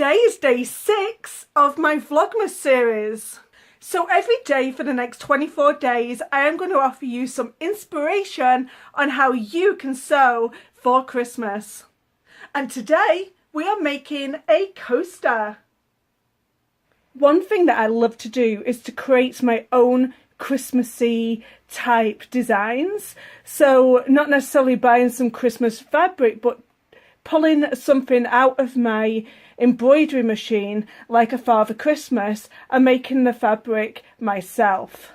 Today is day 6 of my Vlogmas series. So every day for the next 24 days, I am going to offer you some inspiration on how you can sew for Christmas. And today we are making a coaster. One thing that I love to do is to create my own Christmassy type designs. So not necessarily buying some Christmas fabric, but pulling something out of my embroidery machine like a Father Christmas and making the fabric myself.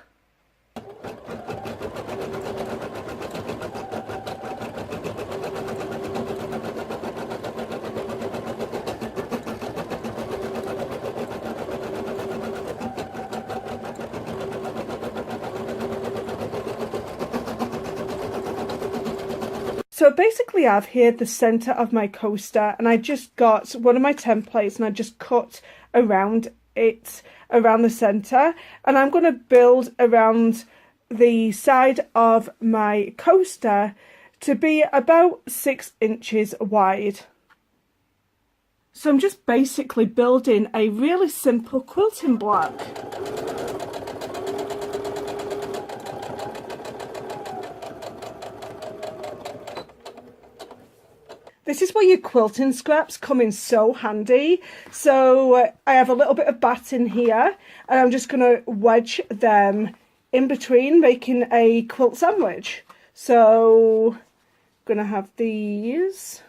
So basically I have here the centre of my coaster, and I just got one of my templates and I just cut around it, around the centre, and I'm going to build around the side of my coaster to be about 6 inches wide. So I'm just basically building a really simple quilting block. This is where your quilting scraps come in so handy. So I have a little bit of batting here, and I'm just going to wedge them in between, making a quilt sandwich. So I'm going to have these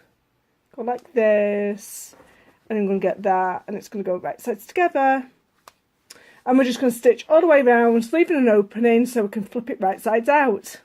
go like this, and I'm going to get that, and it's going to go right sides together. And we're just going to stitch all the way around, leaving an opening so we can flip it right sides out.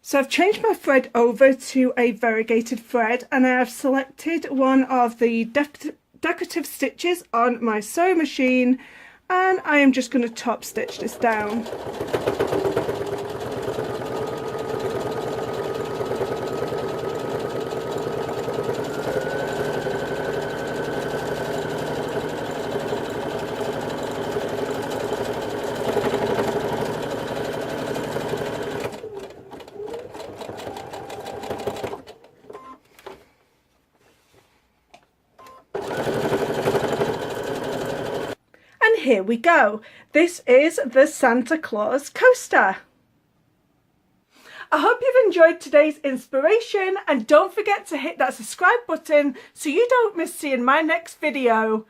So I've changed my thread over to a variegated thread, and I have selected one of the decorative stitches on my sewing machine, and I am just going to top stitch this down. Here we go. This is the Santa Claus coaster. I hope you've enjoyed today's inspiration, and don't forget to hit that subscribe button so you don't miss seeing my next video.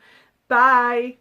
Bye.